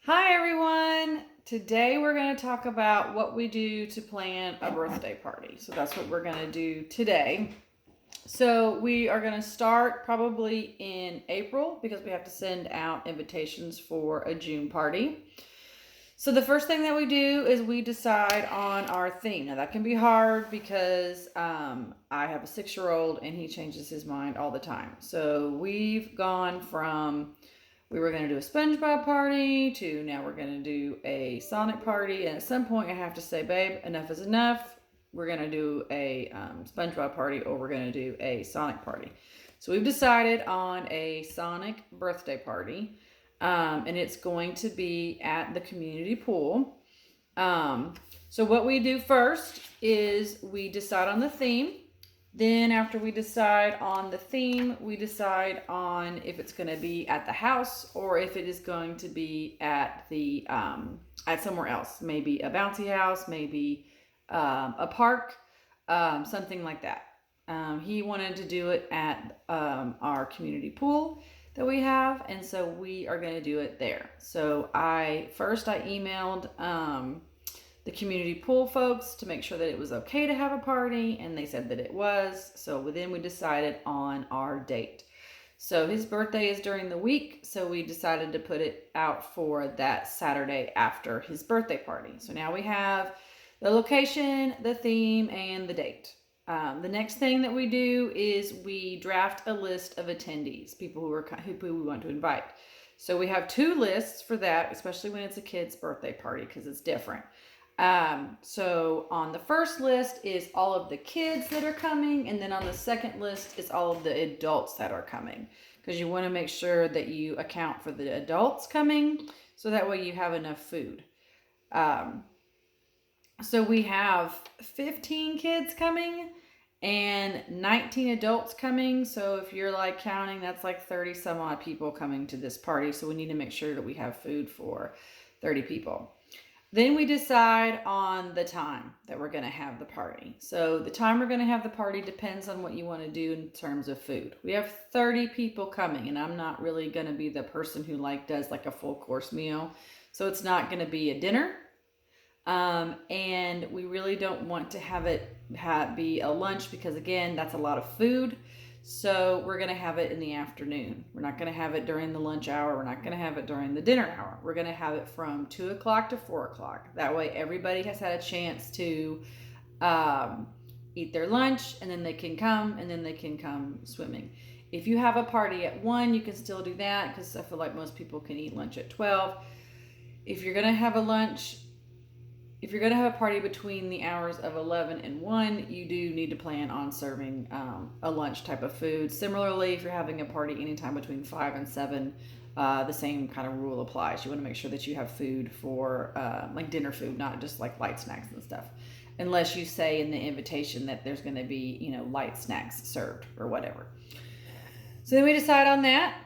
Hi everyone! Today we're going to talk about what we do to plan a birthday party. So that's what we're going to do today. So we are going to start probably in April because we have to send out invitations for a June party. So the first thing that we do is we decide on our theme. Now that can be hard because I have a 6-year-old and he changes his mind all the time. So we've gone from we were going to do a SpongeBob party to now we're going to do a Sonic party. And at some point I have to say, babe, enough is enough. We're going to do a SpongeBob party or we're going to do a Sonic party. So we've decided on a Sonic birthday party. And it's going to be at the community pool. So what we do first is we decide on the theme. Then after we decide on the theme, we decide on if it's going to be at the house or if it is going to be at the at somewhere else, maybe a bouncy house, maybe a park, something like that. He wanted to do it at our community pool that we have, and so we are going to do it there. So I emailed the community pool folks to make sure that it was okay to have a party, and they said that it was. So then we decided on our date. So his birthday is during the week, so we decided to put it out for that Saturday after his birthday party. So now we have the location, the theme, and the date. The next thing that we do is we draft a list of attendees, people who we want to invite. So we have 2 lists for that, especially when it's a kid's birthday party because it's different. So on the first list is all of the kids that are coming, and then on the second list is all of the adults that are coming, because you want to make sure that you account for the adults coming, so that way you have enough food. So we have 15 kids coming and 19 adults coming. So if you're like counting, that's like 30 some odd people coming to this party. So we need to make sure that we have food for 30 people. Then we decide on the time that we're going to have the party. So the time we're going to have the party depends on what you want to do in terms of food. We have 30 people coming, and I'm not really going to be the person who does like a full course meal. So it's not going to be a dinner. And we really don't want to have it be a lunch because, again, that's a lot of food. So we're going to have it in the afternoon. We're not going to have it during the lunch hour. We're not going to have it during the dinner hour. We're going to have it from 2 o'clock to 4 o'clock. That way everybody has had a chance to eat their lunch, and then they can come swimming. If you have a party at 1, you can still do that because I feel like most people can eat lunch at 12. If you're going to have a party between the hours of 11 and 1, you do need to plan on serving a lunch type of food. Similarly, if you're having a party anytime between 5 and 7, the same kind of rule applies. You want to make sure that you have food for like dinner food, not just like light snacks and stuff. Unless you say in the invitation that there's going to be, light snacks served or whatever. So then we decide on that.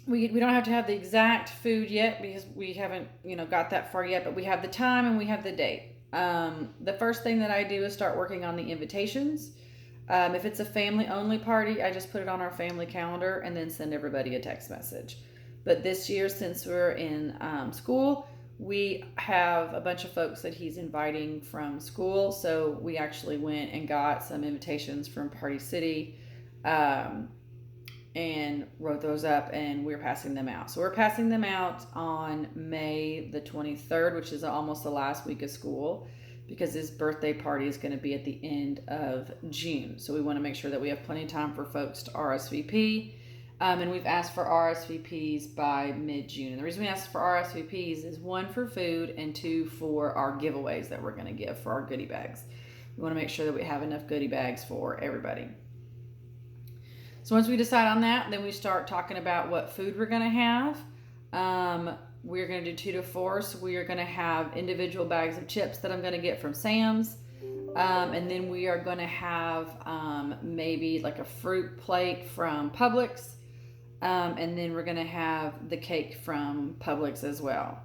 We don't have to have the exact food yet because we haven't got that far yet, but we have the time and we have the date. The first thing that I do is start working on the invitations. If it's a family only party, I just put it on our family calendar and then send everybody a text message. But this year, since we're in school, we have a bunch of folks that he's inviting from school, so we actually went and got some invitations from Party City and wrote those up, and we're passing them out. So we're passing them out on May the 23rd, which is almost the last week of school, because his birthday party is going to be at the end of June. So we want to make sure that we have plenty of time for folks to RSVP. And we've asked for RSVPs by mid-June. And the reason we asked for RSVPs is 1 for food and 2 for our giveaways that we're going to give for our goodie bags. We want to make sure that we have enough goodie bags for everybody. So once we decide on that, then we start talking about what food we're going to have. We're going to do 2 to 4, so we are going to have individual bags of chips that I'm going to get from Sam's. And then we are going to have maybe like a fruit plate from Publix. And then we're going to have the cake from Publix as well,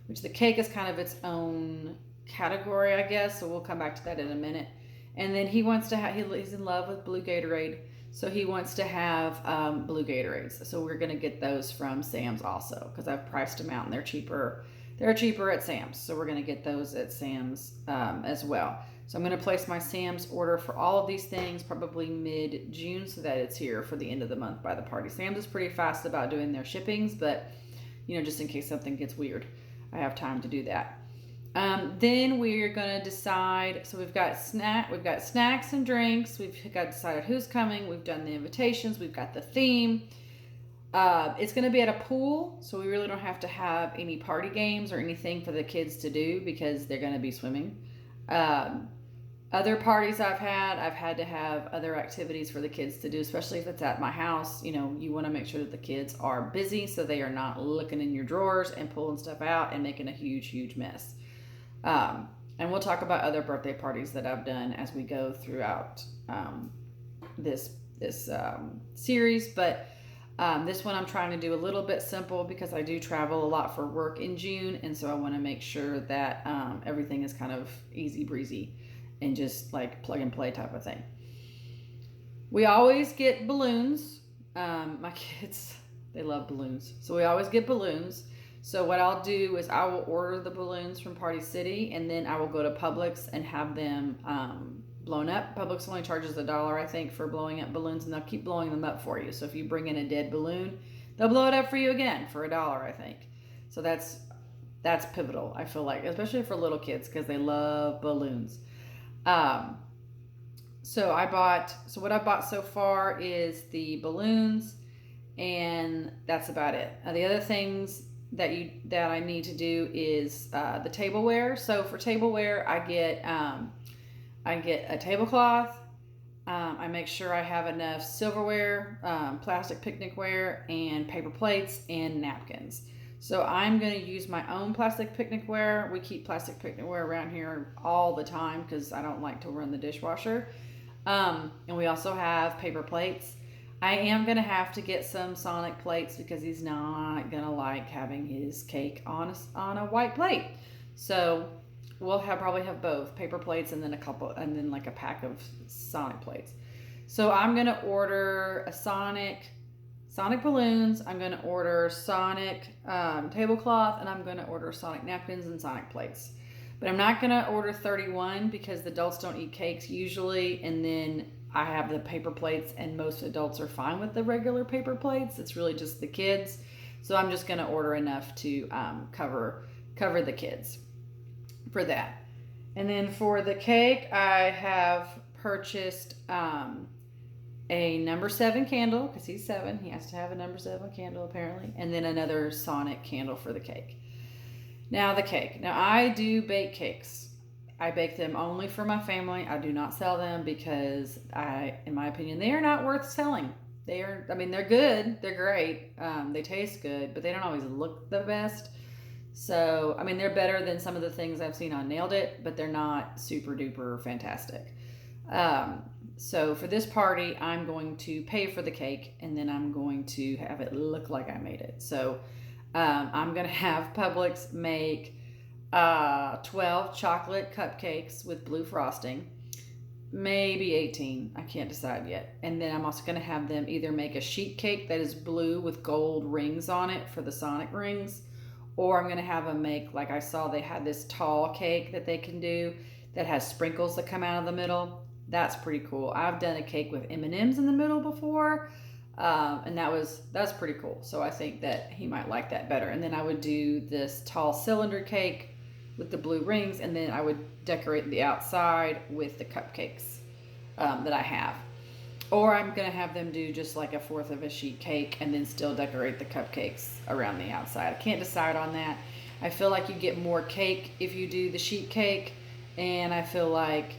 which the cake is kind of its own category, I guess. So we'll come back to that in a minute. And then he wants to he's in love with blue Gatorade. So he wants to have blue Gatorades. So we're going to get those from Sam's also because I've priced them out and they're cheaper. They're cheaper at Sam's. So we're going to get those at Sam's as well. So I'm going to place my Sam's order for all of these things probably mid-June so that it's here for the end of the month by the party. Sam's is pretty fast about doing their shippings, but just in case something gets weird, I have time to do that. Then we're gonna decide. So we've got snacks and drinks. We've got decided who's coming. We've done the invitations. We've got the theme. It's gonna be at a pool, so we really don't have to have any party games or anything for the kids to do because they're gonna be swimming. Other parties I've had to have other activities for the kids to do, especially if it's at my house. You want to make sure that the kids are busy so they are not looking in your drawers and pulling stuff out and making a huge mess. And we'll talk about other birthday parties that I've done as we go throughout this series. But this one I'm trying to do a little bit simple because I do travel a lot for work in June, and so I want to make sure that everything is kind of easy breezy and just like plug and play type of thing. We always get balloons. My kids, they love balloons, so we always get balloons. So what I'll do is I will order the balloons from Party City, and then I will go to Publix and have them blown up. Publix only charges $1, I think, for blowing up balloons, and they'll keep blowing them up for you. So if you bring in a dead balloon, they'll blow it up for you again for $1, I think. So that's pivotal, I feel like, especially for little kids because they love balloons. So what I bought so far is the balloons, and that's about it. The other things that I need to do is the tableware. So for tableware, I get a tablecloth. I make sure I have enough silverware, plastic picnicware, and paper plates and napkins. So I'm going to use my own plastic picnicware. We keep plastic picnicware around here all the time because I don't like to run the dishwasher. And we also have paper plates. I am going to have to get some Sonic plates because he's not going to like having his cake on a white plate. So we'll probably have both paper plates and then like a pack of Sonic plates. So I'm going to order a Sonic balloons. I'm going to order Sonic tablecloth, and I'm going to order Sonic napkins and Sonic plates. But I'm not going to order 31 because the adults don't eat cakes usually, and then I have the paper plates, and most adults are fine with the regular paper plates. It's really just the kids. So I'm just going to order enough to cover the kids for that. And then for the cake, I have purchased a number 7 candle because he's 7. He has to have a number 7 candle apparently, and then another Sonic candle for the cake. Now the cake. Now I do bake cakes. I bake them only for my family. I do not sell them because in my opinion, they are not worth selling. They're good. They're great. They taste good, but they don't always look the best. So, they're better than some of the things I've seen on Nailed It, but they're not super duper fantastic. So for this party, I'm going to pay for the cake, and then I'm going to have it look like I made it. So I'm going to have Publix make 12 chocolate cupcakes with blue frosting, maybe 18. I can't decide yet. And then I'm also going to have them either make a sheet cake that is blue with gold rings on it for the Sonic rings, or I'm going to have them make, like I saw they had this tall cake that they can do that has sprinkles that come out of the middle. That's pretty cool. I've done a cake with M&Ms in the middle before, and that's pretty cool. So I think that he might like that better. And then I would do this tall cylinder cake with the blue rings, and then I would decorate the outside with the cupcakes that I have. Or I'm going to have them do just like 1/4 of a sheet cake and then still decorate the cupcakes around the outside. I can't decide on that. I feel like you get more cake if you do the sheet cake, and I feel like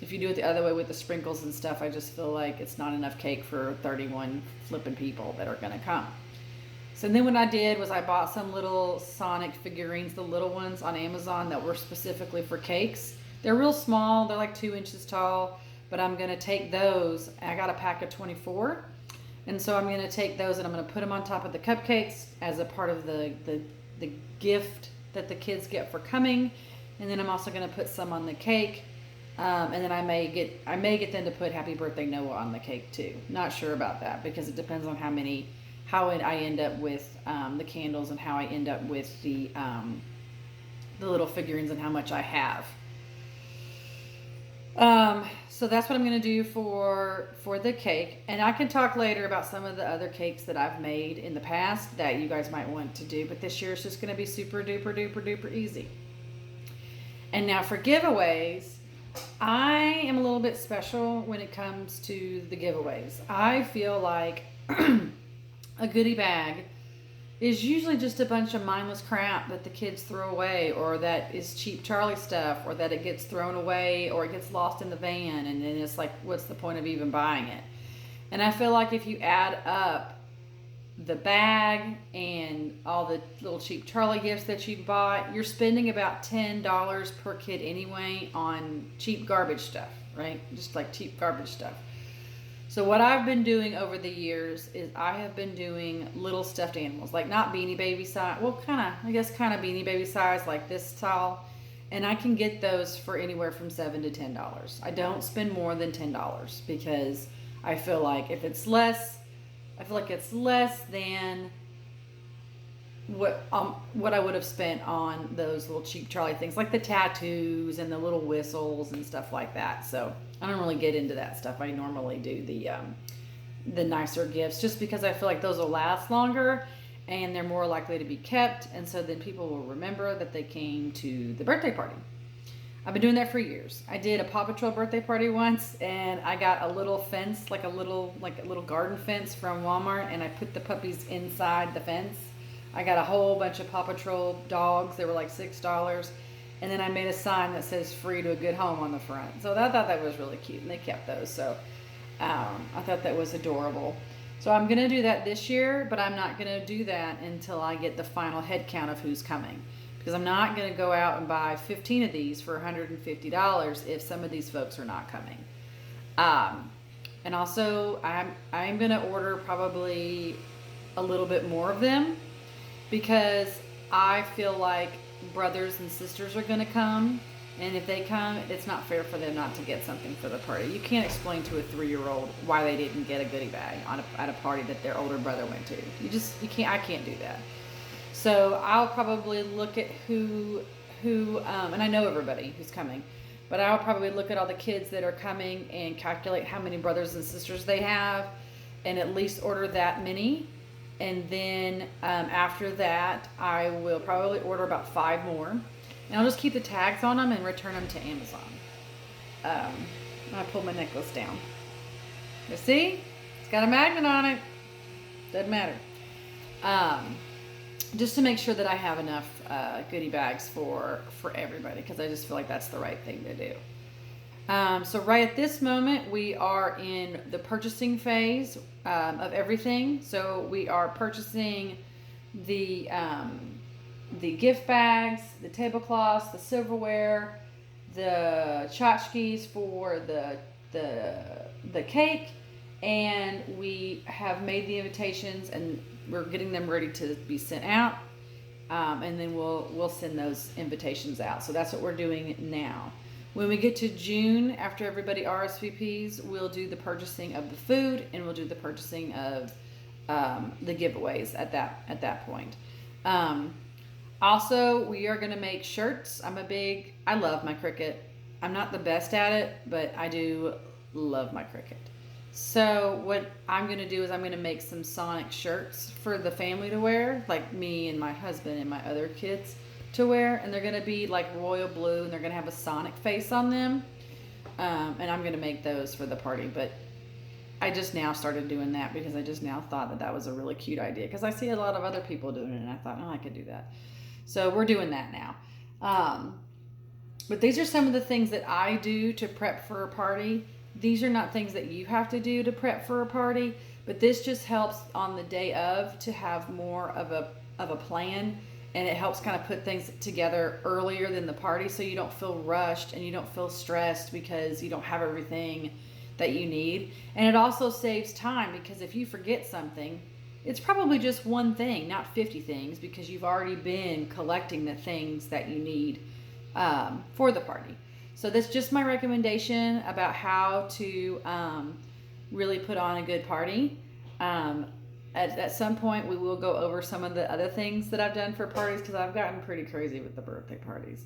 if you do it the other way with the sprinkles and stuff, I just feel like it's not enough cake for 31 flipping people that are going to come. So then what I did was I bought some little Sonic figurines, the little ones on Amazon that were specifically for cakes. They're real small. They're like 2 inches tall, but I'm going to take those. I got a pack of 24. And so I'm going to take those and I'm going to put them on top of the cupcakes as a part of the gift that the kids get for coming. And then I'm also going to put some on the cake. And then I may get them to put Happy Birthday Noah on the cake too. Not sure about that because it depends on how I end up with the candles and how I end up with the little figurines and how much I have. So that's what I'm going to do for the cake. And I can talk later about some of the other cakes that I've made in the past that you guys might want to do. But this year it's just going to be super duper duper duper easy. And now for giveaways, I am a little bit special when it comes to the giveaways. I feel like a goodie bag is usually just a bunch of mindless crap that the kids throw away, or that is cheap Charlie stuff, or that it gets thrown away, or it gets lost in the van, and then it's like, what's the point of even buying it? And I feel like if you add up the bag and all the little cheap Charlie gifts that you bought, you're spending about $10 per kid anyway on cheap garbage stuff, right? Just like cheap garbage stuff. So what I've been doing over the years is I have been doing little stuffed animals, like not Beanie Baby size, well, kind of Beanie Baby size, like this tall, and I can get those for anywhere from $7 to $10. I don't spend more than $10 because I feel like if it's less, it's less than what I would have spent on those little cheap Charlie things, like the tattoos and the little whistles and stuff like that. So I don't really get into that stuff. I normally do the nicer gifts just because I feel like those will last longer and they're more likely to be kept, and so then people will remember that they came to the birthday party. I've been doing that for years. I did a Paw Patrol birthday party once, and I got a little fence, like a little garden fence from Walmart, and I put the puppies inside the fence. I got a whole bunch of Paw Patrol dogs. They were like $6. And then I made a sign that says "Free to a Good Home" on the front. So I thought that was really cute, and they kept those. So I thought that was adorable. So I'm going to do that this year, but I'm not going to do that until I get the final head count of who's coming. Because I'm not going to go out and buy 15 of these for $150 if some of these folks are not coming. And also, I'm going to order probably a little bit more of them because I feel like brothers and sisters are going to come, and if they come, it's not fair for them not to get something for the party. You can't explain to a 3-year-old why they didn't get a goodie bag at a party that their older brother went to. You can't. I can't do that. So I'll probably look at who and I know everybody who's coming, but I'll probably look at all the kids that are coming and calculate how many brothers and sisters they have, and at least order that many. And then after that, I will probably order about 5 more. And I'll just keep the tags on them and return them to Amazon. I pulled my necklace down. You see? It's got a magnet on it. Doesn't matter. Just to make sure that I have enough goodie bags for everybody, because I just feel like that's the right thing to do. So right at this moment, we are in the purchasing phase of everything. So we are purchasing the gift bags, the tablecloths, the silverware, the tchotchkes for the cake, and we have made the invitations and we're getting them ready to be sent out. And then we'll send those invitations out. So that's what we're doing now. When we get to June, after everybody RSVPs, we'll do the purchasing of the food, and we'll do the purchasing of the giveaways at that point. Also, we are going to make shirts. I love my Cricut. I'm not the best at it, but I do love my Cricut. So what I'm going to do is I'm going to make some Sonic shirts for the family to wear, like me and my husband and my other kids to wear, and they're going to be like royal blue, and they're going to have a Sonic face on them, and I'm going to make those for the party. But I just now started doing that because I just now thought that was a really cute idea, because I see a lot of other people doing it, and I thought, oh, I could do that. So we're doing that now. But these are some of the things that I do to prep for a party. These are not things that you have to do to prep for a party, but this just helps on the day of to have more of a plan. And it helps kind of put things together earlier than the party, so you don't feel rushed and you don't feel stressed because you don't have everything that you need. And it also saves time, because if you forget something, it's probably just one thing, not 50 things, because you've already been collecting the things that you need for the party. So that's just my recommendation about how to really put on a good party. At some point, we will go over some of the other things that I've done for parties because I've gotten pretty crazy with the birthday parties.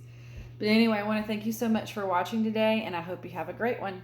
But anyway, I want to thank you so much for watching today, and I hope you have a great one.